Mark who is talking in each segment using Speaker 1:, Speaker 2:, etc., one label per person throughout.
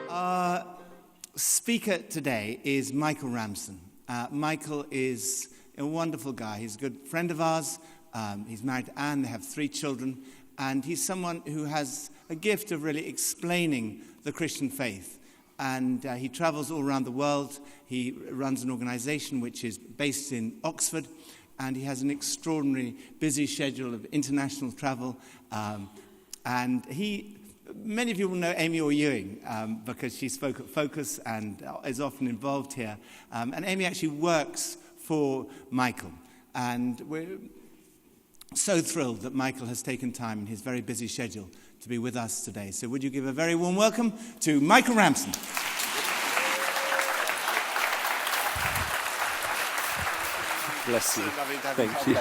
Speaker 1: Our speaker today is Michael Ramsden. Michael is a wonderful guy. He's a good friend of ours. He's married to Anne. They have 3 children. And he's someone who has a gift of really explaining the Christian faith. And he travels all around the world. He runs an organization which is based in Oxford. And he has an extraordinarily busy schedule of international travel. Many of you will know Amy Orr Ewing because she spoke at Focus and is often involved here. And Amy actually works for Michael. And we're so thrilled that Michael has taken time in his very busy schedule to be with us today. So would you give a very warm welcome to Michael Ramsden.
Speaker 2: Bless you. Thank you.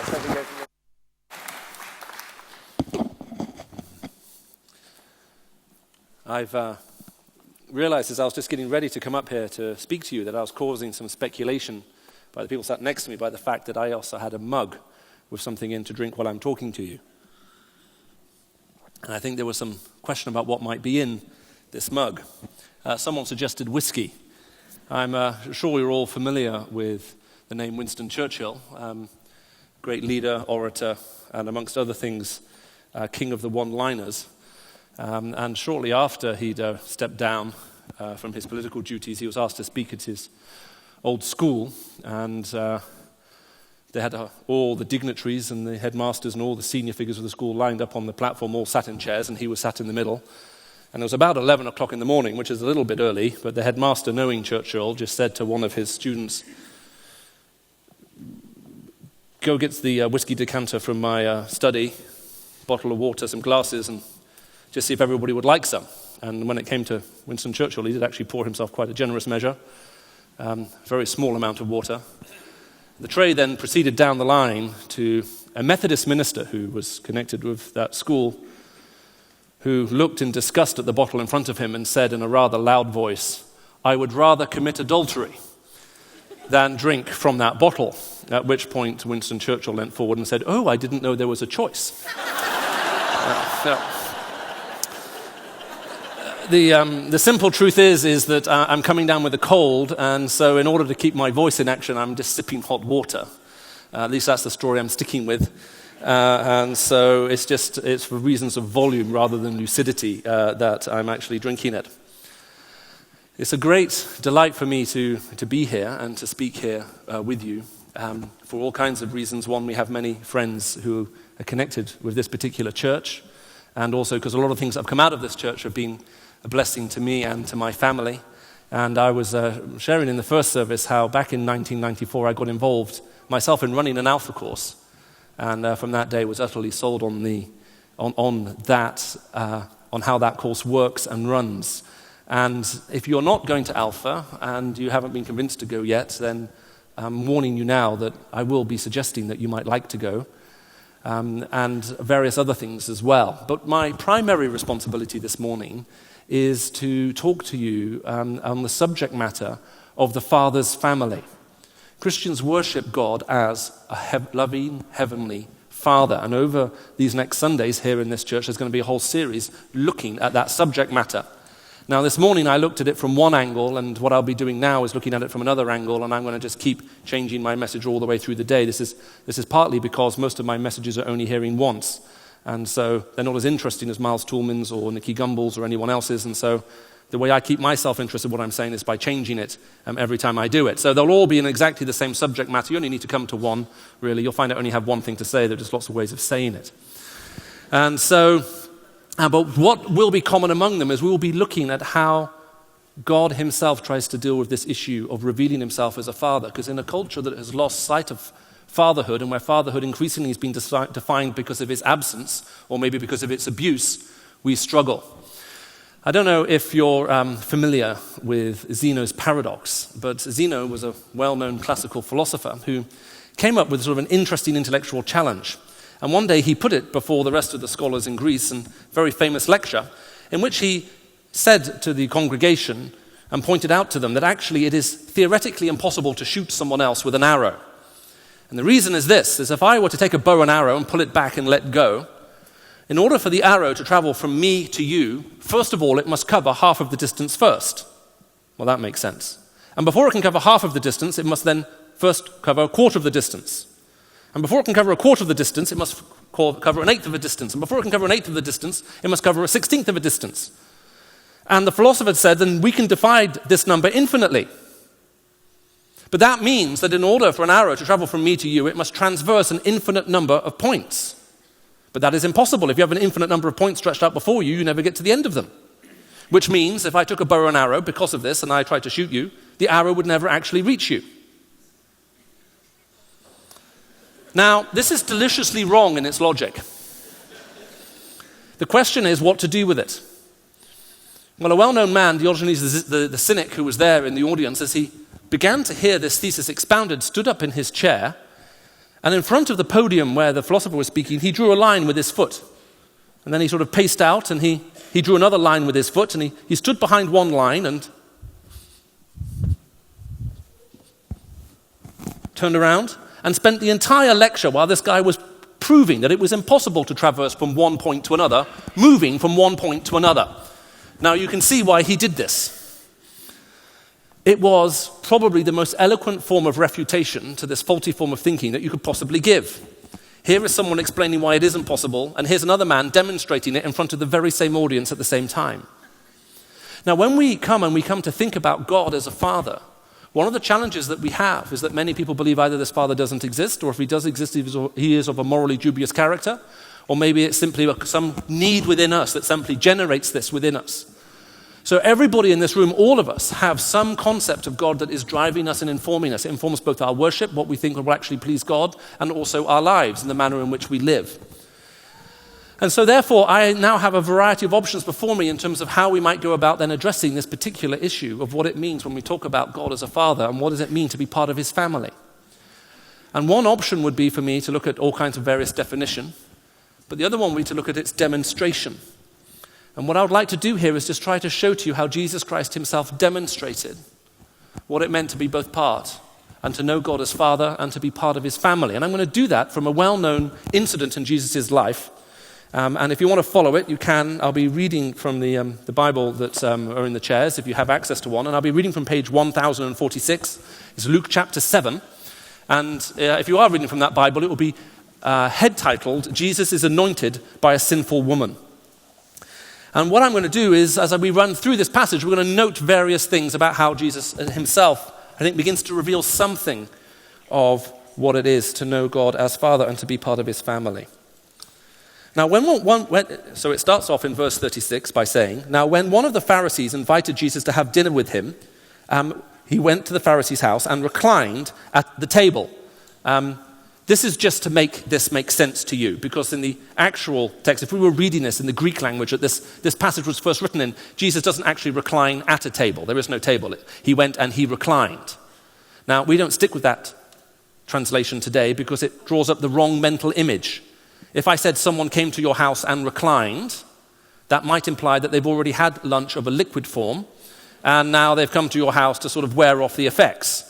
Speaker 2: I've realized as I was just getting ready to come up here to speak to you that I was causing some speculation by the people sat next to me by the fact that I also had a mug with something in to drink while I'm talking to you. And I think there was some question about what might be in this mug. Someone suggested whiskey. I'm sure you're all familiar with the name Winston Churchill, great leader, orator, and amongst other things, king of the one-liners. And shortly after he'd stepped down from his political duties, he was asked to speak at his old school, and they had all the dignitaries and the headmasters and all the senior figures of the school lined up on the platform, all sat in chairs, and he was sat in the middle. And it was about 11 o'clock in the morning, which is a little bit early, but the headmaster, knowing Churchill, just said to one of his students, "Go get the whiskey decanter from my study, bottle of water, some glasses, and just see if everybody would like some." And when it came to Winston Churchill, he did actually pour himself quite a generous measure, very small amount of water. The tray then proceeded down the line to a Methodist minister who was connected with that school, who looked in disgust at the bottle in front of him and said in a rather loud voice, "I would rather commit adultery than drink from that bottle." At which point Winston Churchill leant forward and said, "Oh, I didn't know there was a choice." The simple truth is that I'm coming down with a cold, and so in order to keep my voice in action, I'm just sipping hot water. At least that's the story I'm sticking with. And so it's for reasons of volume rather than lucidity that I'm actually drinking it. It's a great delight for me to be here and to speak here with you for all kinds of reasons. One, we have many friends who are connected with this particular church, and also because a lot of things that have come out of this church have been a blessing to me and to my family. And I was sharing in the first service how back in 1994 I got involved myself in running an Alpha course, and from that day was utterly sold on how that course works and runs. And if you're not going to Alpha and you haven't been convinced to go yet, then I'm warning you now that I will be suggesting that you might like to go, and various other things as well. But my primary responsibility this morning is to talk to you on the subject matter of the Father's family. Christians worship God as a loving heavenly Father, and over these next Sundays here in this church there's going to be a whole series looking at that subject matter. Now this morning I looked at it from one angle, and what I'll be doing now is looking at it from another angle, and I'm going to just keep changing my message all the way through the day. This is partly because most of my messages are only hearing once, and so they're not as interesting as Miles Toolman's or Nicky Gumbel's or anyone else's, and so the way I keep myself interested in what I'm saying is by changing it every time I do it. So they'll all be in exactly the same subject matter. You only need to come to one, really. You'll find I only have one thing to say. There are just lots of ways of saying it. And so, but what will be common among them is we will be looking at how God himself tries to deal with this issue of revealing himself as a father, because in a culture that has lost sight of fatherhood, and where fatherhood increasingly has been defined because of its absence, or maybe because of its abuse, we struggle. I don't know if you're familiar with Zeno's paradox, but Zeno was a well-known classical philosopher who came up with sort of an interesting intellectual challenge. And one day he put it before the rest of the scholars in Greece in a very famous lecture, in which he said to the congregation and pointed out to them that actually it is theoretically impossible to shoot someone else with an arrow. And the reason is this, is if I were to take a bow and arrow and pull it back and let go, in order for the arrow to travel from me to you, first of all, it must cover half of the distance first. Well, that makes sense. And before it can cover half of the distance, it must then first cover a quarter of the distance. And before it can cover a quarter of the distance, it must cover an eighth of a distance. And before it can cover an eighth of the distance, it must cover a 16th of a distance. And the philosopher said, then we can divide this number infinitely. But that means that in order for an arrow to travel from me to you, it must transverse an infinite number of points. But that is impossible. If you have an infinite number of points stretched out before you, you never get to the end of them. Which means if I took a bow and arrow because of this and I tried to shoot you, the arrow would never actually reach you. Now, this is deliciously wrong in its logic. The question is what to do with it. Well, a well-known man, Diogenes the cynic who was there in the audience, as he began to hear this thesis expounded, stood up in his chair, and in front of the podium where the philosopher was speaking, he drew a line with his foot. And then he sort of paced out, and he drew another line with his foot, and he stood behind one line and turned around and spent the entire lecture while this guy was proving that it was impossible to traverse from one point to another, moving from one point to another. Now you can see why he did this. It was probably the most eloquent form of refutation to this faulty form of thinking that you could possibly give. Here is someone explaining why it isn't possible, and here's another man demonstrating it in front of the very same audience at the same time. Now when we come to think about God as a father, one of the challenges that we have is that many people believe either this father doesn't exist, or if he does exist, he is of a morally dubious character, or maybe it's simply some need within us that simply generates this within us. So everybody in this room, all of us, have some concept of God that is driving us and informing us. It informs both our worship, what we think will actually please God, and also our lives and the manner in which we live. And so therefore, I now have a variety of options before me in terms of how we might go about then addressing this particular issue of what it means when we talk about God as a father and what does it mean to be part of his family. And one option would be for me to look at all kinds of various definition, but the other one would be to look at its demonstration. And what I would like to do here is just try to show to you how Jesus Christ himself demonstrated what it meant to be both part and to know God as Father and to be part of his family. And I'm going to do that from a well-known incident in Jesus' life. And if you want to follow it, you can. I'll be reading from the Bible that are in the chairs, if you have access to one. And I'll be reading from page 1046. It's Luke chapter 7. And if you are reading from that Bible, it will be head-titled, Jesus is Anointed by a Sinful Woman. And what I'm going to do is, as we run through this passage, we're going to note various things about how Jesus himself, I think, begins to reveal something of what it is to know God as Father and to be part of his family. Now, so it starts off in verse 36 by saying, now when one of the Pharisees invited Jesus to have dinner with him, he went to the Pharisee's house and reclined at the table. This is just to make this make sense to you, because in the actual text, if we were reading this in the Greek language that this passage was first written in, Jesus doesn't actually recline at a table. There is no table. He went and he reclined. Now, we don't stick with that translation today because it draws up the wrong mental image. If I said someone came to your house and reclined, that might imply that they've already had lunch of a liquid form, and now they've come to your house to sort of wear off the effects.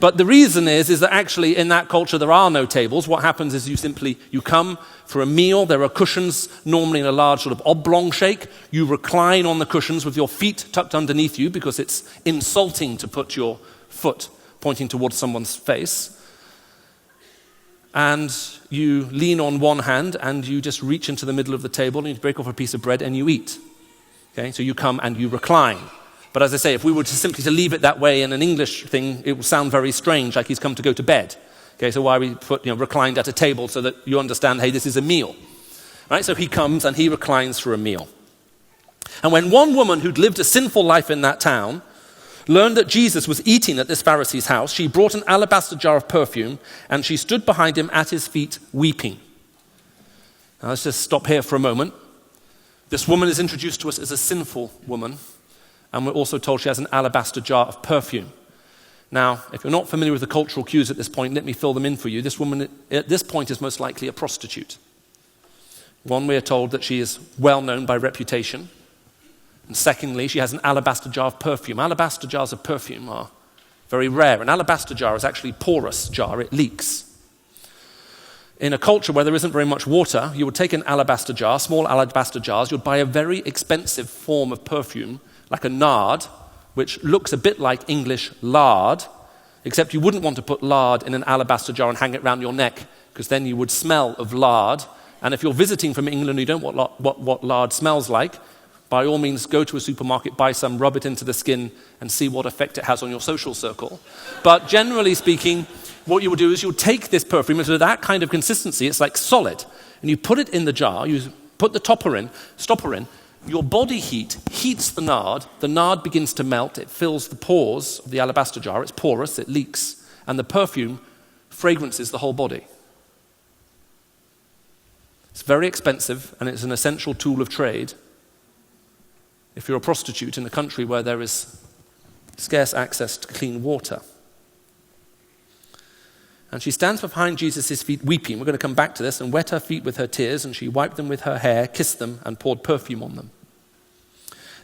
Speaker 2: But the reason is that actually in that culture there are no tables. What happens is you come for a meal. There are cushions, normally in a large sort of oblong shape. You recline on the cushions with your feet tucked underneath you because it's insulting to put your foot pointing towards someone's face. And you lean on one hand and you just reach into the middle of the table and you break off a piece of bread and you eat. Okay, so you come and you recline. But as I say, if we were simply to leave it that way in an English thing, it would sound very strange, like he's come to go to bed. Okay, so why we put reclined at a table so that you understand, hey, this is a meal. Right? So he comes and he reclines for a meal. And when one woman who'd lived a sinful life in that town learned that Jesus was eating at this Pharisee's house, she brought an alabaster jar of perfume and she stood behind him at his feet weeping. Now let's just stop here for a moment. This woman is introduced to us as a sinful woman. And we're also told she has an alabaster jar of perfume. Now, if you're not familiar with the cultural cues at this point, let me fill them in for you. This woman at this point is most likely a prostitute. One, we are told that she is well known by reputation. And secondly, she has an alabaster jar of perfume. Alabaster jars of perfume are very rare. An alabaster jar is actually a porous jar. It leaks. in a culture where there isn't very much water, you would take an alabaster jar, small alabaster jars, you'd buy a very expensive form of perfume, like a nard, which looks a bit like English lard, except you wouldn't want to put lard in an alabaster jar and hang it around your neck, because then you would smell of lard. And if you're visiting from England and you don't know what lard smells like, by all means go to a supermarket, buy some, rub it into the skin, and see what effect it has on your social circle. But generally speaking, what you would do is you would take this perfume, it's that kind of consistency, it's like solid, and you put it in the jar, you put the stopper in, your body heat heats the nard begins to melt, it fills the pores of the alabaster jar, it's porous, it leaks, and the perfume fragrances the whole body. It's very expensive, and it's an essential tool of trade if you're a prostitute in a country where there is scarce access to clean water. And she stands behind Jesus' feet weeping. We're going to come back to this, and wet her feet with her tears, and she wiped them with her hair, kissed them, and poured perfume on them.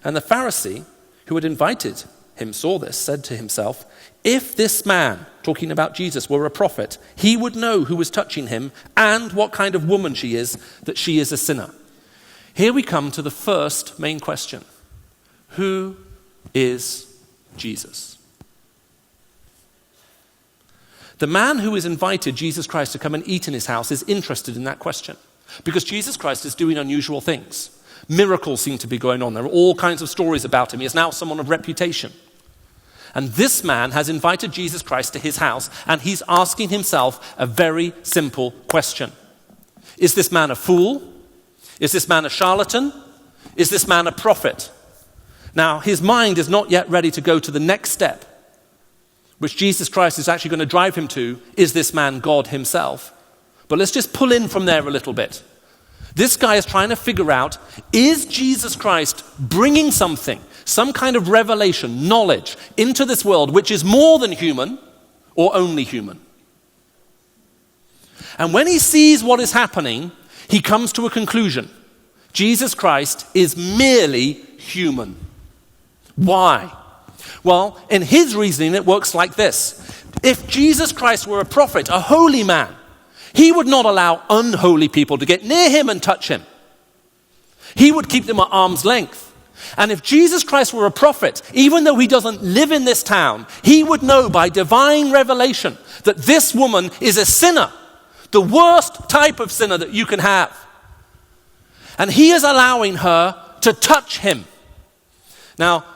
Speaker 2: And the Pharisee who had invited him saw this, said to himself, if this man, talking about Jesus, were a prophet, he would know who was touching him and what kind of woman she is, that she is a sinner. Here we come to the first main question. Who is Jesus? The man who has invited Jesus Christ to come and eat in his house is interested in that question because Jesus Christ is doing unusual things. Miracles seem to be going on. There are all kinds of stories about him. He is now someone of reputation. And this man has invited Jesus Christ to his house, and he's asking himself a very simple question. Is this man a fool? Is this man a charlatan? Is this man a prophet? Now, his mind is not yet ready to go to the next step, which Jesus Christ is actually going to drive him to. Is this man God himself? But let's just pull in from there a little bit. This guy is trying to figure out, is Jesus Christ bringing something, some kind of revelation, knowledge, into this world which is more than human or only human? And when he sees what is happening, he comes to a conclusion. Jesus Christ is merely human. Why? Well, in his reasoning, it works like this. If Jesus Christ were a prophet, a holy man, he would not allow unholy people to get near him and touch him. He would keep them at arm's length. And if Jesus Christ were a prophet, even though he doesn't live in this town, he would know by divine revelation that this woman is a sinner, the worst type of sinner that you can have. And he is allowing her to touch him. Now,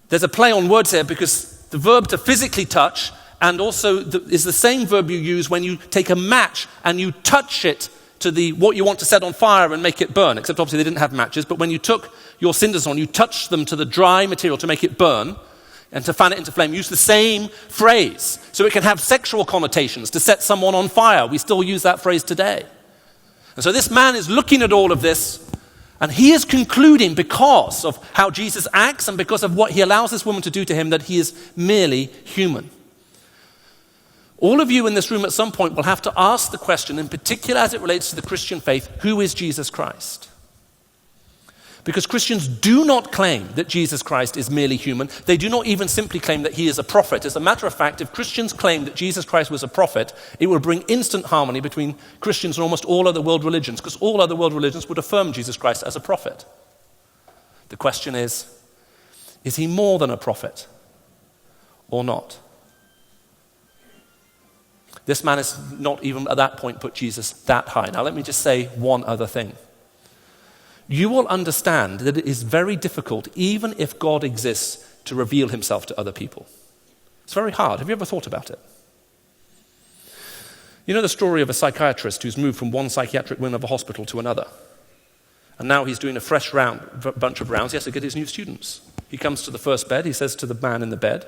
Speaker 2: there's a play on words here because the verb to physically touch and also is the same verb you use when you take a match and you touch it to what you want to set on fire and make it burn, except obviously they didn't have matches, but when you took your cinders on, you touched them to the dry material to make it burn and to fan it into flame. Use the same phrase so it can have sexual connotations, to set someone on fire. We still use that phrase today. And so this man is looking at all of this, and he is concluding, because of how Jesus acts and because of what he allows this woman to do to him, that he is merely human. All of you in this room at some point will have to ask the question, in particular as it relates to the Christian faith, who is Jesus Christ? Because Christians do not claim that Jesus Christ is merely human. They do not even simply claim that he is a prophet. As a matter of fact, if Christians claimed that Jesus Christ was a prophet, it would bring instant harmony between Christians and almost all other world religions, because all other world religions would affirm Jesus Christ as a prophet. The question is he more than a prophet or not? This man has not even at that point put Jesus that high. Now let me just say one other thing. You will understand that it is very difficult, even if God exists, to reveal himself to other people. It's very hard. Have you ever thought about it? You know the story of a psychiatrist who's moved from one psychiatric wing of a hospital to another. And now he's doing a fresh bunch of rounds. He has to get his new students. He comes to the first bed. He says to the man in the bed,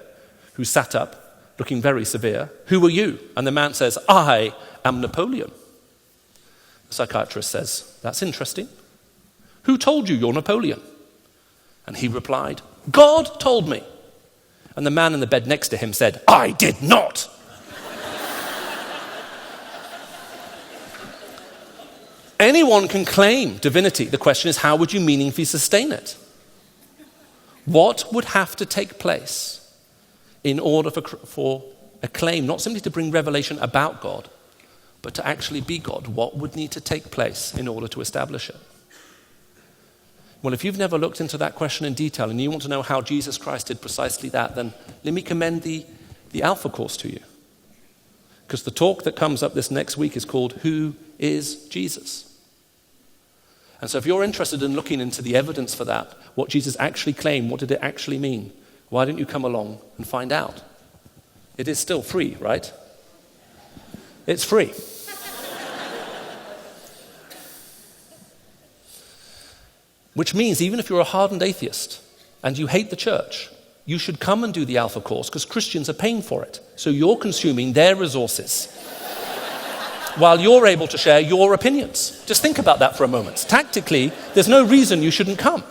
Speaker 2: who sat up, looking very severe, "Who are you?" And the man says, "I am Napoleon." The psychiatrist says, "That's interesting. Who told you you're Napoleon?" And he replied, "God told me." And the man in the bed next to him said, "I did not." Anyone can claim divinity. The question is, how would you meaningfully sustain it? What would have to take place in order for a claim not simply to bring revelation about God, but to actually be God, what would need to take place in order to establish it? Well, if you've never looked into that question in detail and you want to know how Jesus Christ did precisely that, then let me commend the Alpha course to you. Because the talk that comes up this next week is called Who is Jesus? And so if you're interested in looking into the evidence for that, what Jesus actually claimed, what did it actually mean, why don't you come along and find out? It is still free, right? It's free. Which means even if you're a hardened atheist and you hate the church, you should come and do the Alpha course because Christians are paying for it. So you're consuming their resources while you're able to share your opinions. Just think about that for a moment. Tactically, there's no reason you shouldn't come.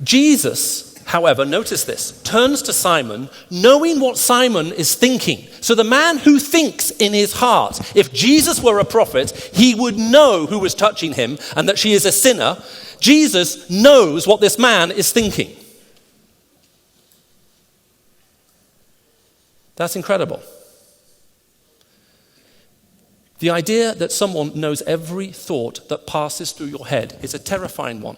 Speaker 2: Jesus, however, notice this, turns to Simon knowing what Simon is thinking. So the man who thinks in his heart, if Jesus were a prophet, he would know who was touching him and that she is a sinner. Jesus knows what this man is thinking. That's incredible. The idea that someone knows every thought that passes through your head is a terrifying one.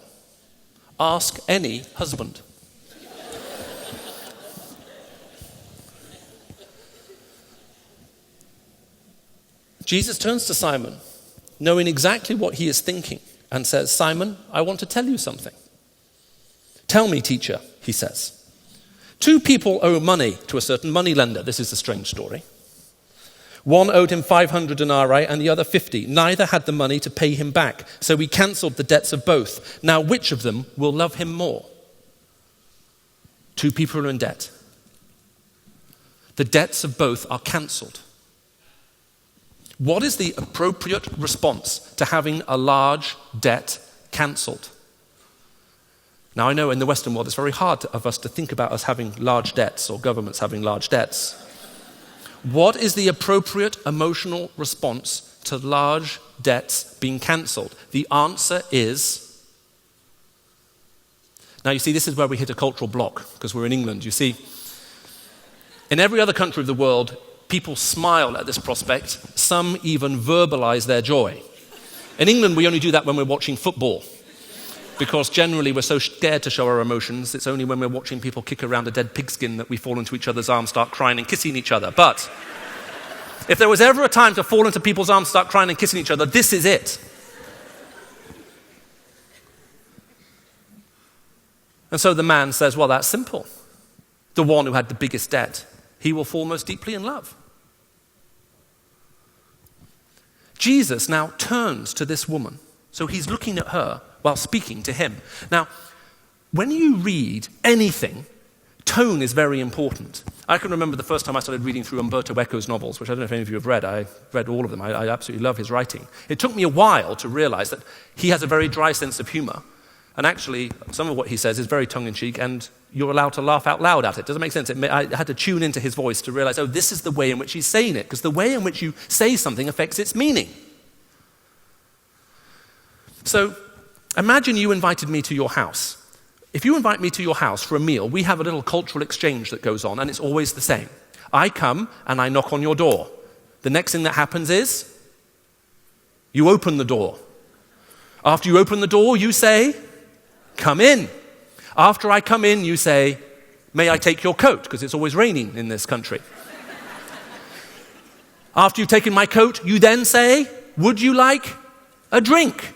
Speaker 2: Ask any husband. Jesus turns to Simon, knowing exactly what he is thinking, and says, Simon, I want to tell you something. Tell me, teacher, he says. 2 people owe money to a certain moneylender. This is a strange story. One owed him 500 denarii and the other 50. Neither had the money to pay him back, so he cancelled the debts of both. Now, which of them will love him more? 2 people are in debt. The debts of both are cancelled. What is the appropriate response to having a large debt cancelled? Now, I know in the Western world it's very hard of us to think about us having large debts or governments having large debts. What is the appropriate emotional response to large debts being cancelled? The answer is... Now, you see, this is where we hit a cultural block, because we're in England. You see, in every other country of the world, people smile at this prospect. Some even verbalize their joy. In England, we only do that when we're watching football, because generally we're so scared to show our emotions. It's only when we're watching people kick around a dead pigskin that we fall into each other's arms, start crying and kissing each other. But if there was ever a time to fall into people's arms, start crying and kissing each other, this is it. And so the man says, well, that's simple. The one who had the biggest debt, he will fall most deeply in love. Jesus now turns to this woman. So he's looking at her while speaking to him. Now, when you read anything, tone is very important. I can remember the first time I started reading through Umberto Eco's novels, which I don't know if any of you have read. I read all of them. I absolutely love his writing. It took me a while to realize that he has a very dry sense of humor. And actually, some of what he says is very tongue-in-cheek, and you're allowed to laugh out loud at it. Does it make sense? I had to tune into his voice to realize, oh, this is the way in which he's saying it, because the way in which you say something affects its meaning. So, imagine you invited me to your house. If you invite me to your house for a meal, we have a little cultural exchange that goes on, and it's always the same. I come and I knock on your door. The next thing that happens is you open the door. After you open the door, you say, come in. After I come in, you say, may I take your coat? Because it's always raining in this country. After you've taken my coat, you then say, would you like a drink?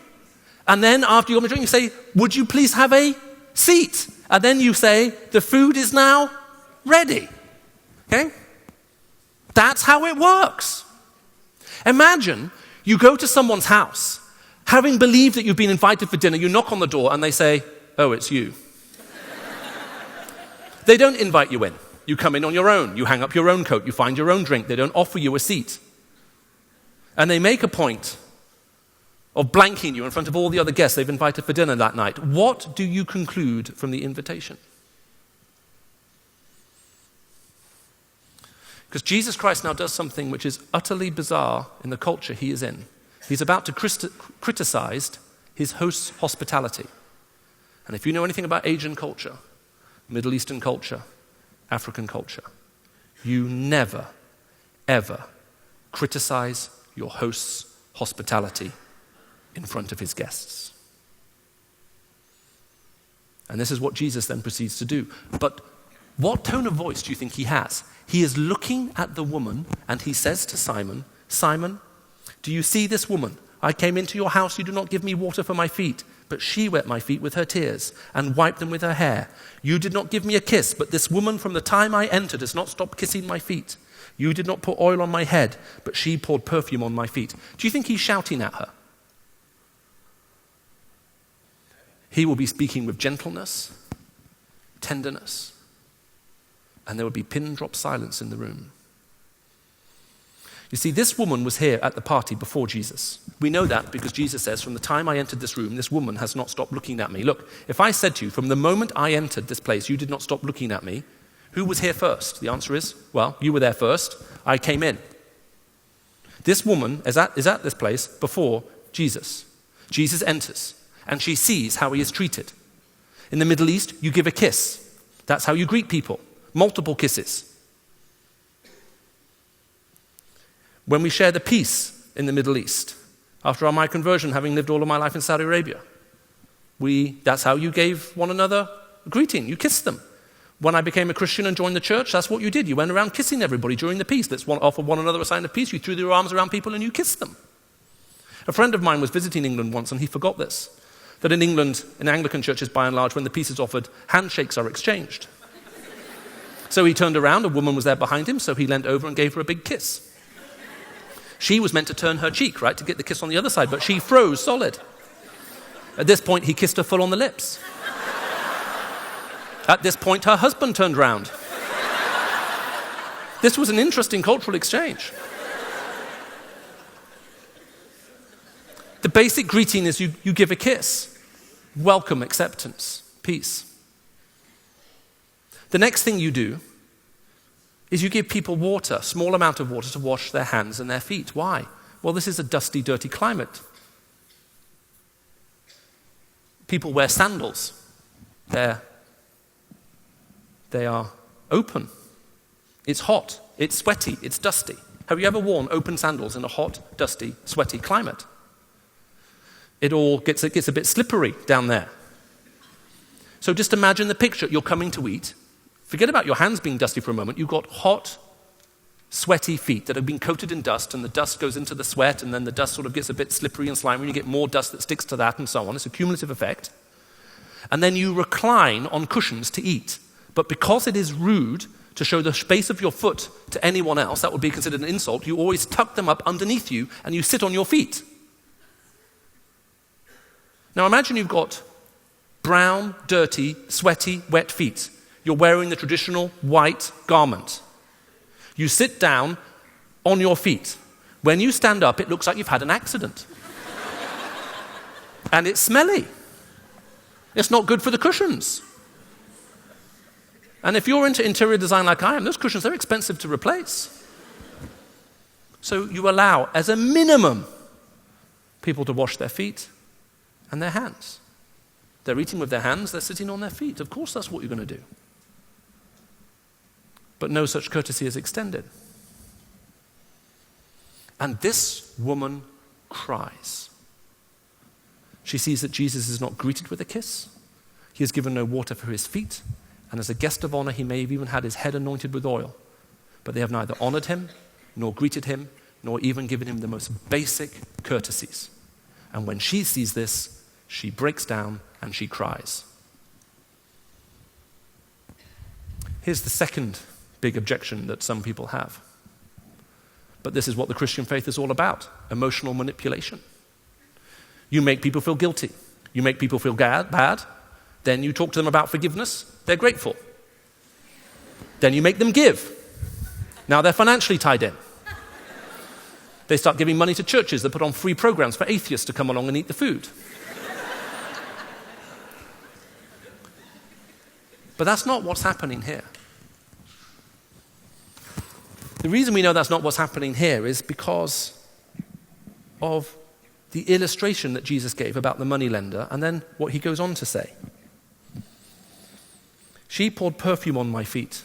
Speaker 2: And then after you got my drink, you say, would you please have a seat? And then you say, the food is now ready. Okay? That's how it works. Imagine you go to someone's house, having believed that you've been invited for dinner, you knock on the door and they say, oh, it's you. They don't invite you in. You come in on your own. You hang up your own coat. You find your own drink. They don't offer you a seat. And they make a point of blanking you in front of all the other guests they've invited for dinner that night. What do you conclude from the invitation? Because Jesus Christ now does something which is utterly bizarre in the culture he is in. He's about to criticize his host's hospitality. And if you know anything about Asian culture, Middle Eastern culture, African culture, you never, ever criticize your host's hospitality in front of his guests. And this is what Jesus then proceeds to do. But what tone of voice do you think he has? He is looking at the woman and he says to Simon, Simon, do you see this woman? I came into your house, you do not give me water for my feet, but she wet my feet with her tears and wiped them with her hair. You did not give me a kiss, but this woman from the time I entered has not stopped kissing my feet. You did not put oil on my head, but she poured perfume on my feet. Do you think he's shouting at her? He will be speaking with gentleness, tenderness, and there will be pin-drop silence in the room. You see, this woman was here at the party before Jesus. We know that because Jesus says, from the time I entered this room, this woman has not stopped looking at me. Look, if I said to you, from the moment I entered this place, you did not stop looking at me, who was here first? The answer is, well, you were there first. I came in. This woman is at this place before Jesus. Jesus enters, and she sees how he is treated. In the Middle East, you give a kiss. That's how you greet people. Multiple kisses. When we share the peace in the Middle East, after my conversion, having lived all of my life in Saudi Arabia, that's how you gave one another a greeting. You kissed them. When I became a Christian and joined the church, that's what you did. You went around kissing everybody during the peace. Let's offer one another a sign of peace. You threw your arms around people and you kissed them. A friend of mine was visiting England once and he forgot this, that in England, in Anglican churches by and large, when the peace is offered, handshakes are exchanged. So he turned around, a woman was there behind him, so he leant over and gave her a big kiss. She was meant to turn her cheek, right, to get the kiss on the other side, but she froze solid. At this point, he kissed her full on the lips. At this point, her husband turned round. This was an interesting cultural exchange. The basic greeting is you give a kiss. Welcome, acceptance, peace. The next thing you do is you give people water, a small amount of water to wash their hands and their feet. Why? Well, this is a dusty, dirty climate. People wear sandals. They are open. It's hot, it's sweaty, it's dusty. Have you ever worn open sandals in a hot, dusty, sweaty climate? It all gets a bit slippery down there. So just imagine the picture. You're coming to eat. Forget about your hands being dusty for a moment. You've got hot, sweaty feet that have been coated in dust, and the dust goes into the sweat, and then the dust sort of gets a bit slippery and slimy, and you get more dust that sticks to that, and so on. It's a cumulative effect. And then you recline on cushions to eat. But because it is rude to show the space of your foot to anyone else, that would be considered an insult, you always tuck them up underneath you, and you sit on your feet. Now imagine you've got brown, dirty, sweaty, wet feet. You're wearing the traditional white garment. You sit down on your feet. When you stand up, it looks like you've had an accident. And it's smelly. It's not good for the cushions. And if you're into interior design like I am, those cushions, they're expensive to replace. So you allow, as a minimum, people to wash their feet and their hands. They're eating with their hands, they're sitting on their feet. Of course that's what you're going to do. But no such courtesy is extended. And this woman cries. She sees that Jesus is not greeted with a kiss. He has given no water for his feet. And as a guest of honor, he may have even had his head anointed with oil. But they have neither honored him, nor greeted him, nor even given him the most basic courtesies. And when she sees this, she breaks down and she cries. Here's the second big objection that some people have. But this is what the Christian faith is all about: emotional manipulation. You make people feel guilty. You make people feel bad. Then you talk to them about forgiveness. They're grateful. Then you make them give. Now they're financially tied in. They start giving money to churches that put on free programs for atheists to come along and eat the food. But that's not what's happening here. The reason we know that's not what's happening here is because of the illustration that Jesus gave about the moneylender, and then what he goes on to say. She poured perfume on my feet.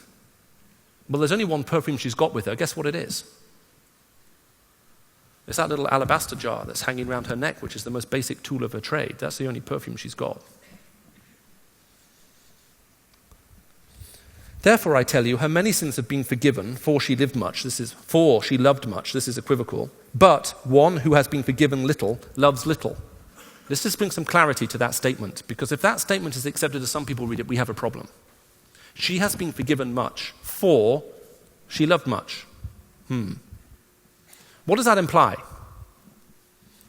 Speaker 2: Well, there's only one perfume she's got with her. Guess what it is? It's that little alabaster jar that's hanging around her neck, which is the most basic tool of her trade. That's the only perfume she's got. Therefore, I tell you, her many sins have been forgiven, for she lived much. For she loved much. This is equivocal. But one who has been forgiven little loves little. Let's just bring some clarity to that statement, because if that statement is accepted as some people read it, we have a problem. She has been forgiven much, for she loved much. What does that imply?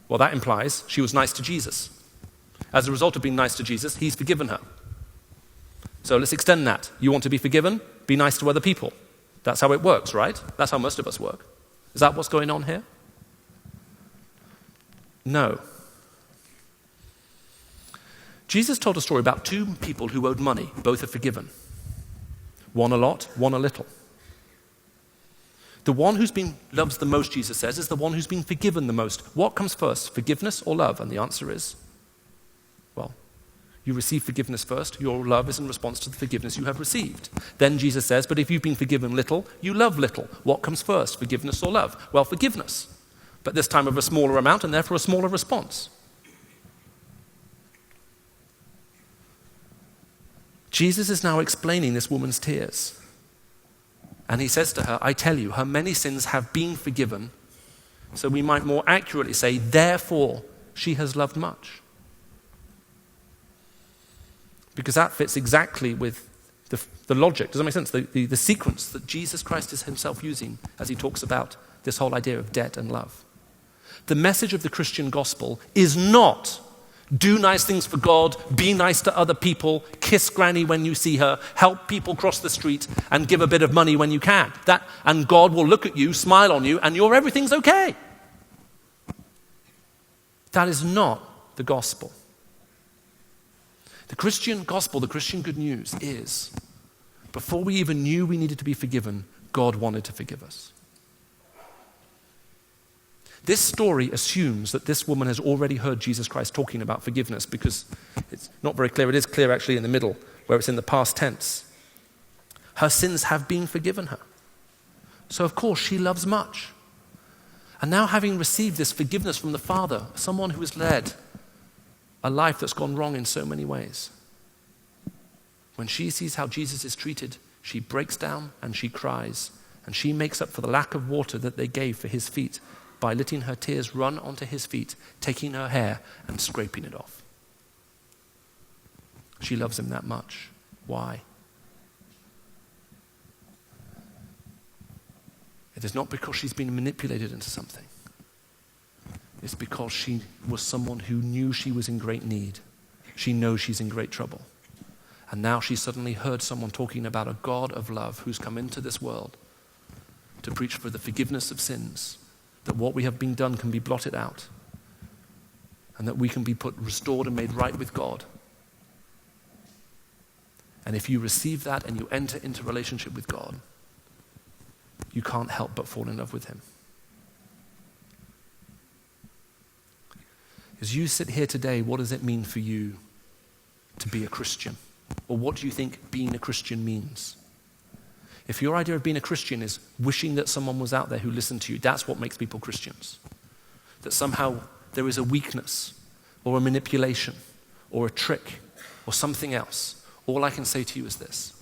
Speaker 2: Well, that implies she was nice to Jesus. As a result of being nice to Jesus, he's forgiven her. So let's extend that. You want to be forgiven? Be nice to other people. That's how it works, right? That's how most of us work. Is that what's going on here? No. Jesus told a story about two people who owed money. Both are forgiven. One a lot, one a little. The one who's been loves the most, Jesus says, is the one who's been forgiven the most. What comes first, forgiveness or love? And the answer is, well, you receive forgiveness first. Your love is in response to the forgiveness you have received. Then Jesus says, but if you've been forgiven little, you love little. What comes first, forgiveness or love? Well, forgiveness, but this time of a smaller amount and therefore a smaller response. Jesus is now explaining this woman's tears. And he says to her, I tell you, her many sins have been forgiven. So we might more accurately say, therefore, she has loved much. Because that fits exactly with the logic. Does that make sense? The sequence that Jesus Christ is himself using as he talks about this whole idea of debt and love. The message of the Christian gospel is not do nice things for God, be nice to other people, kiss granny when you see her, help people cross the street, and give a bit of money when you can. And God will look at you, smile on you, and everything's okay. That is not the gospel. The Christian gospel, the Christian good news is, before we even knew we needed to be forgiven, God wanted to forgive us. This story assumes that this woman has already heard Jesus Christ talking about forgiveness, because it's not very clear. It is clear actually in the middle, where it's in the past tense. Her sins have been forgiven her. So of course she loves much. And now, having received this forgiveness from the Father, someone who has led a life that's gone wrong in so many ways, when she sees how Jesus is treated, she breaks down and she cries, and she makes up for the lack of water that they gave for his feet by letting her tears run onto his feet, taking her hair and scraping it off. She loves him that much. Why? It is not because she's been manipulated into something. It's because she was someone who knew she was in great need. She knows she's in great trouble. And now she suddenly heard someone talking about a God of love who's come into this world to preach for the forgiveness of sins, that what we have been done can be blotted out, and that we can be restored and made right with God. And if you receive that and you enter into relationship with God, you can't help but fall in love with him. As you sit here today, what does it mean for you to be a Christian? Or what do you think being a Christian means? If your idea of being a Christian is wishing that someone was out there who listened to you, that's what makes people Christians. That somehow there is a weakness or a manipulation or a trick or something else. All I can say to you is this.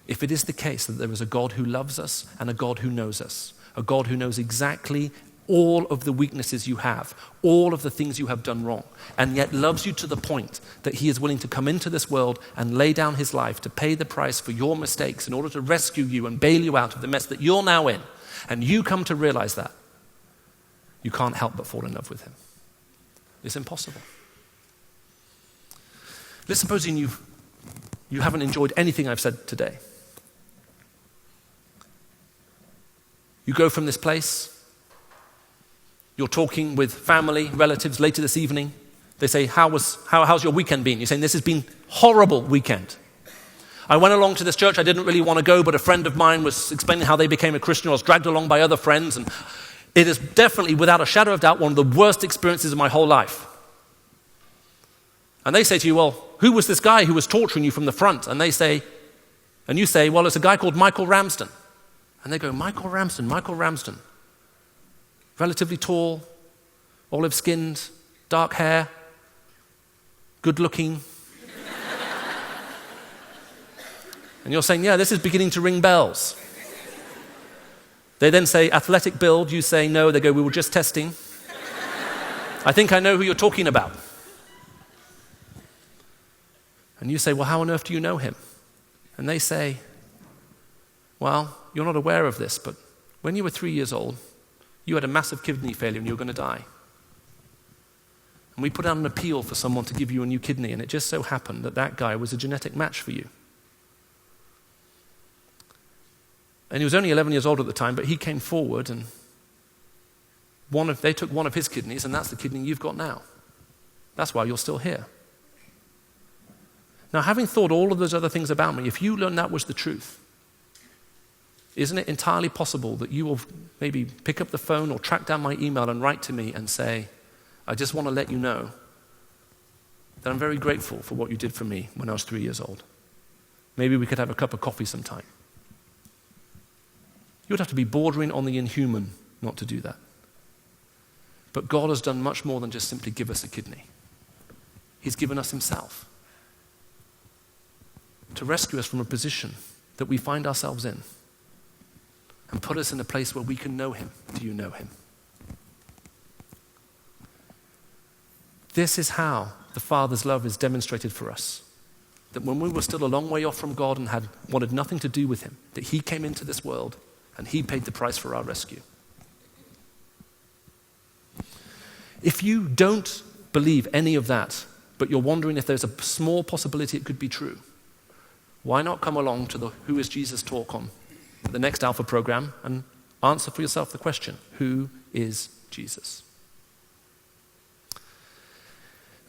Speaker 2: If it is the case that there is a God who loves us and a God who knows us, a God who knows exactly all of the weaknesses you have, all of the things you have done wrong, and yet loves you to the point that he is willing to come into this world and lay down his life to pay the price for your mistakes in order to rescue you and bail you out of the mess that you're now in, and you come to realize that, you can't help but fall in love with him. It's impossible. Let's suppose you haven't enjoyed anything I've said today. You go from this place, you're talking with family, relatives later this evening. They say, how's your weekend been? You're saying, this has been horrible weekend. I went along to this church, I didn't really want to go, but a friend of mine was explaining how they became a Christian. I was dragged along by other friends, and it is definitely, without a shadow of doubt, one of the worst experiences of my whole life. And they say to you, well, who was this guy who was torturing you from the front? And they say, And you say, well, it's a guy called Michael Ramsden. And they go, Michael Ramsden. Relatively tall, olive-skinned, dark hair, good-looking. And you're saying, yeah, this is beginning to ring bells. They then say, athletic build. You say, no. They go, we were just testing. I think I know who you're talking about. And you say, well, how on earth do you know him? And they say, well, you're not aware of this, but when you were 3 years old, you had a massive kidney failure and you were going to die. And we put out an appeal for someone to give you a new kidney, and it just so happened that that guy was a genetic match for you. And he was only 11 years old at the time, but he came forward and they took one of his kidneys, and that's the kidney you've got now. That's why you're still here. Now, having thought all of those other things about me, if you learned that was the truth, isn't it entirely possible that you will maybe pick up the phone or track down my email and write to me and say, I just want to let you know that I'm very grateful for what you did for me when I was 3 years old. Maybe we could have a cup of coffee sometime. You would have to be bordering on the inhuman not to do that. But God has done much more than just simply give us a kidney. He's given us himself to rescue us from a position that we find ourselves in and put us in a place where we can know him. Do you know him? This is how the Father's love is demonstrated for us. That when we were still a long way off from God and had wanted nothing to do with him, that he came into this world and he paid the price for our rescue. If you don't believe any of that, but you're wondering if there's a small possibility it could be true, why not come along to the Who is Jesus talk on the next Alpha program and answer for yourself the question, who is Jesus?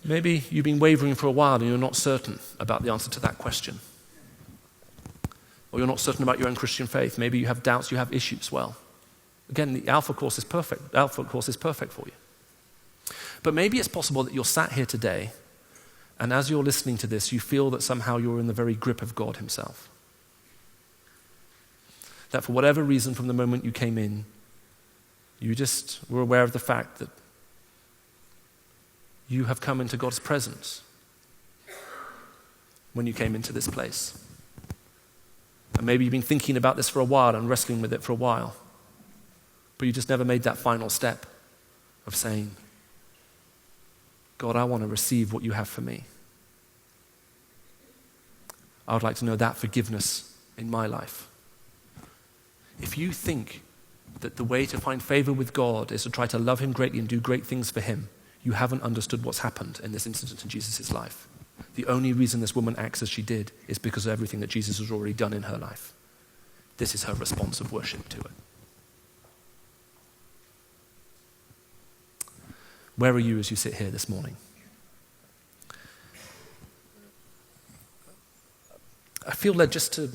Speaker 2: Maybe you've been wavering for a while and you're not certain about the answer to that question. Or you're not certain about your own Christian faith. Maybe you have doubts, you have issues. Well, again, the Alpha course is perfect. The Alpha course is perfect for you. But maybe it's possible that you're sat here today, and as you're listening to this, you feel that somehow you're in the very grip of God himself. That for whatever reason, from the moment you came in, you just were aware of the fact that you have come into God's presence when you came into this place. And maybe you've been thinking about this for a while and wrestling with it for a while, but you just never made that final step of saying, God, I want to receive what you have for me. I would like to know that forgiveness in my life. If you think that the way to find favor with God is to try to love him greatly and do great things for him, you haven't understood what's happened in this incident in Jesus' life. The only reason this woman acts as she did is because of everything that Jesus has already done in her life. This is her response of worship to it. Where are you as you sit here this morning? I feel led just to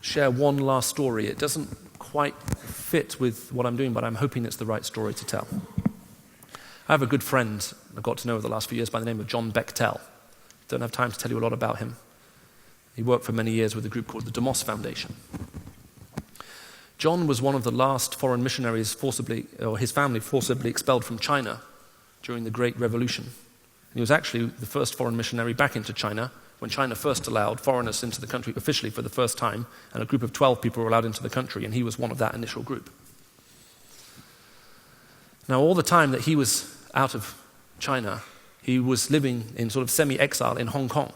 Speaker 2: share one last story. It doesn't quite fit with what I'm doing, but I'm hoping it's the right story to tell. I have a good friend I got to know over the last few years by the name of John Bechtel. Don't have time to tell you a lot about him. He worked for many years with a group called the Demos Foundation. John was one of the last foreign missionaries his family forcibly expelled from China during the Great Revolution. And he was actually the first foreign missionary back into China when China first allowed foreigners into the country officially for the first time, and a group of 12 people were allowed into the country, and he was one of that initial group. Now, all the time that he was out of China, he was living in sort of semi-exile in Hong Kong.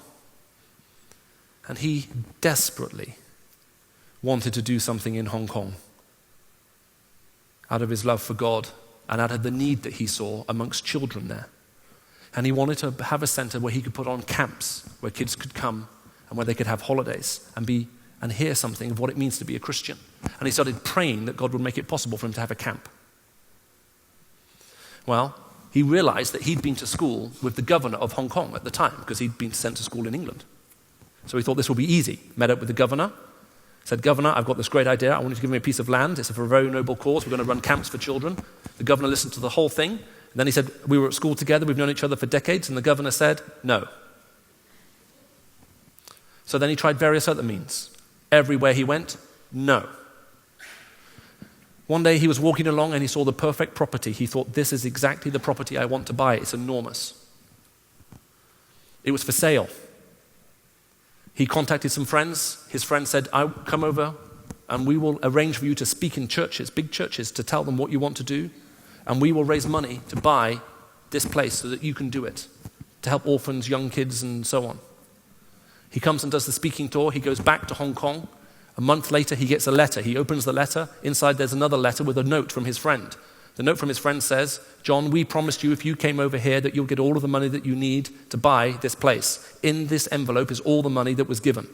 Speaker 2: And he desperately wanted to do something in Hong Kong out of his love for God and out of the need that he saw amongst children there. And he wanted to have a center where he could put on camps where kids could come and where they could have holidays and hear something of what it means to be a Christian. And he started praying that God would make it possible for him to have a camp. Well, he realized that he'd been to school with the governor of Hong Kong at the time because he'd been sent to school in England. So he thought this would be easy. Met up with the governor, said, Governor, I've got this great idea. I want you to give me a piece of land. It's for a very noble cause. We're going to run camps for children. The governor listened to the whole thing. And then he said, we were at school together. We've known each other for decades. And the governor said, no. So then he tried various other means. Everywhere he went, no. One day he was walking along and he saw the perfect property. He thought, this is exactly the property I want to buy. It's enormous. It was for sale. He contacted some friends. His friend said, I'll come over and we will arrange for you to speak in churches, big churches, to tell them what you want to do. And we will raise money to buy this place so that you can do it, to help orphans, young kids, and so on. He comes and does the speaking tour. He goes back to Hong Kong. A month later, he gets a letter. He opens the letter. Inside, there's another letter with a note from his friend. The note from his friend says, John, we promised you if you came over here that you'll get all of the money that you need to buy this place. In this envelope is all the money that was given.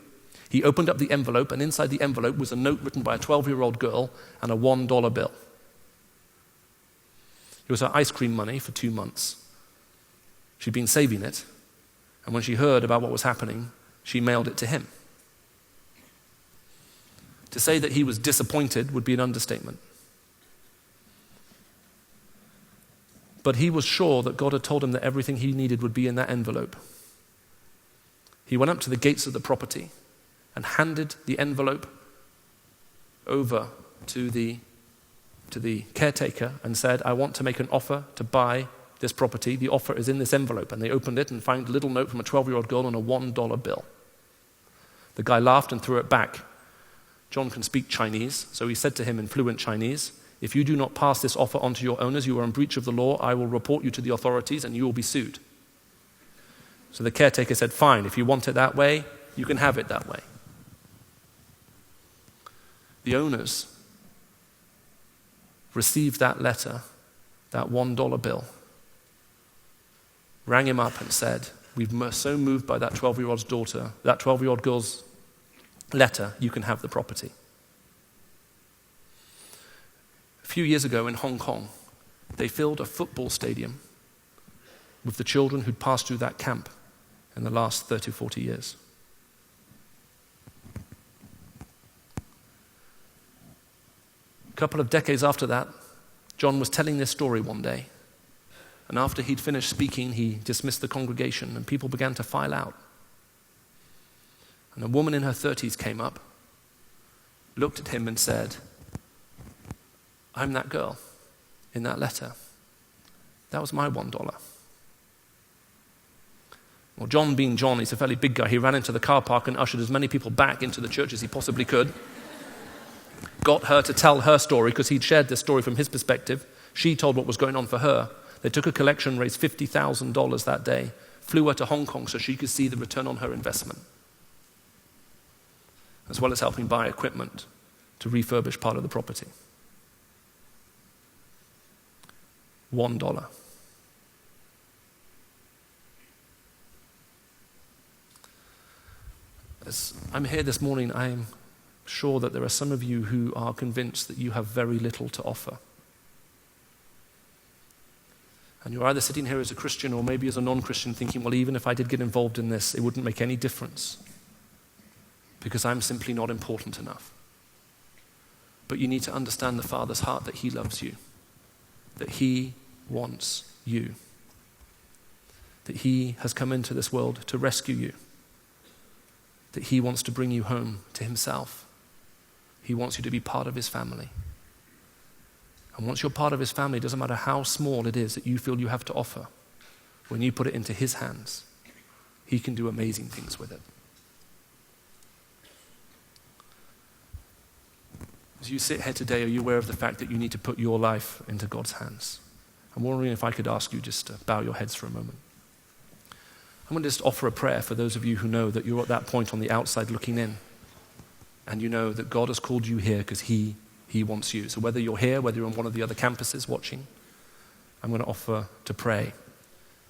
Speaker 2: He opened up the envelope, and inside the envelope was a note written by a 12-year-old girl and a $1 bill. It was her ice cream money for 2 months. She'd been saving it, and when she heard about what was happening, she mailed it to him. To say that he was disappointed would be an understatement. But he was sure that God had told him that everything he needed would be in that envelope. He went up to the gates of the property and handed the envelope over to the caretaker and said, I want to make an offer to buy this property. The offer is in this envelope. And they opened it and found a little note from a 12-year-old girl on a $1 bill. The guy laughed and threw it back. John can speak Chinese, so he said to him in fluent Chinese, if you do not pass this offer on to your owners, you are in breach of the law. I will report you to the authorities and you will be sued. So the caretaker said, fine, if you want it that way, you can have it that way. The owners received that letter, that $1 bill, rang him up and said, we're so moved by that 12-year-old's daughter, that 12-year-old girl's letter, you can have the property. A few years ago in Hong Kong, they filled a football stadium with the children who'd passed through that camp in the last 30, 40 years. A couple of decades after that, John was telling this story one day, and after he'd finished speaking, he dismissed the congregation and people began to file out. And a woman in her 30s came up, looked at him and said, I'm that girl in that letter. That was my $1. Well, John being John, he's a fairly big guy. He ran into the car park and ushered as many people back into the church as he possibly could. Got her to tell her story because he'd shared this story from his perspective. She told what was going on for her. They took a collection, raised $50,000 that day, flew her to Hong Kong so she could see the return on her investment, as well as helping buy equipment to refurbish part of the property. $1. As I'm here this morning, I'm sure that there are some of you who are convinced that you have very little to offer. And you're either sitting here as a Christian or maybe as a non-Christian thinking, well, even if I did get involved in this, it wouldn't make any difference because I'm simply not important enough. But you need to understand the Father's heart, that he loves you, that he wants you, that he has come into this world to rescue you, that he wants to bring you home to himself. He wants you to be part of his family. And once you're part of his family, it doesn't matter how small it is that you feel you have to offer, when you put it into his hands, he can do amazing things with it. As you sit here today, are you aware of the fact that you need to put your life into God's hands? I'm wondering if I could ask you just to bow your heads for a moment. I'm going to just offer a prayer for those of you who know that you're at that point on the outside looking in, and you know that God has called you here because he wants you. So whether you're here, whether you're on one of the other campuses watching, I'm going to offer to pray.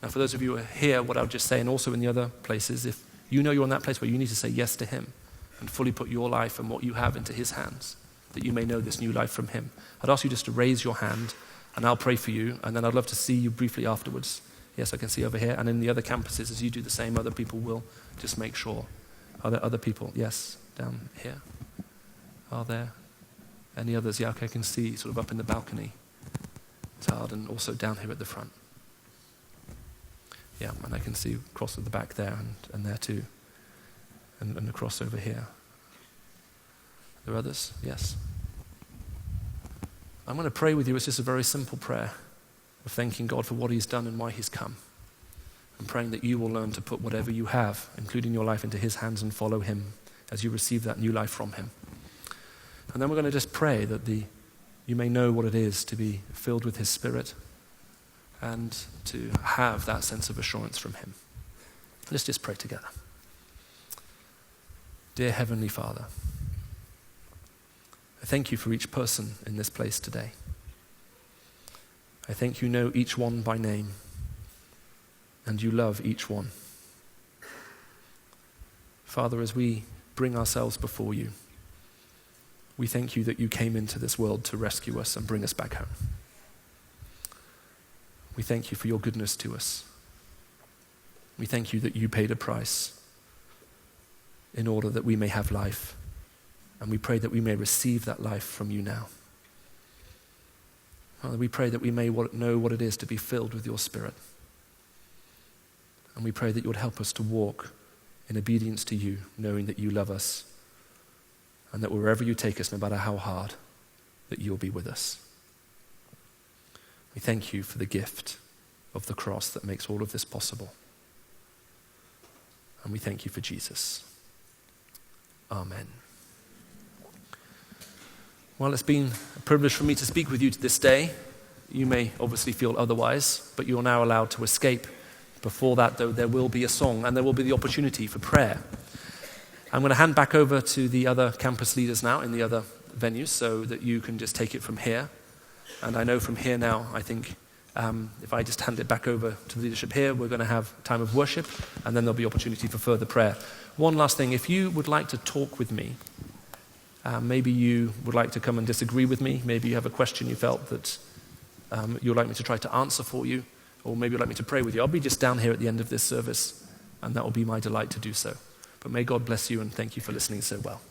Speaker 2: Now for those of you who are here, what I would just say, and also in the other places, if you know you're in that place where you need to say yes to him and fully put your life and what you have into his hands, that you may know this new life from him, I'd ask you just to raise your hand and I'll pray for you, and then I'd love to see you briefly afterwards. Yes, I can see over here. And in the other campuses, as you do the same, other people will just make sure. Are there other people? Yes, down here. Are there any others? Yeah, okay, I can see sort of up in the balcony. It's hard, and also down here at the front. Yeah, and I can see across at the back there and there too. And across over here. there are others? Yes. I'm going to pray with you. It's just a very simple prayer of thanking God for what he's done and why he's come. I'm praying that you will learn to put whatever you have, including your life, into his hands and follow him as you receive that new life from him. And then we're going to just pray that you may know what it is to be filled with his Spirit and to have that sense of assurance from him. Let's just pray together. Dear Heavenly Father, I thank you for each person in this place today. I think you know each one by name, and you love each one. Father, as we bring ourselves before you, we thank you that you came into this world to rescue us and bring us back home. We thank you for your goodness to us. We thank you that you paid a price in order that we may have life, and we pray that we may receive that life from you now. Father, we pray that we may know what it is to be filled with your Spirit. And we pray that you would help us to walk in obedience to you, knowing that you love us, and that wherever you take us, no matter how hard, that you'll be with us. We thank you for the gift of the cross that makes all of this possible. And we thank you for Jesus. Amen. Well, it's been a privilege for me to speak with you this day. You may obviously feel otherwise, but you're now allowed to escape. Before that, though, there will be a song and there will be the opportunity for prayer. I'm going to hand back over to the other campus leaders now in the other venues so that you can just take it from here. And I know from here now, I think if I just hand it back over to the leadership here, we're going to have time of worship and then there'll be opportunity for further prayer. One last thing, if you would like to talk with me, maybe you would like to come and disagree with me, maybe you have a question you felt that you'd like me to try to answer for you, or maybe you'd like me to pray with you, I'll be just down here at the end of this service, and that will be my delight to do so. But may God bless you and thank you for listening so well.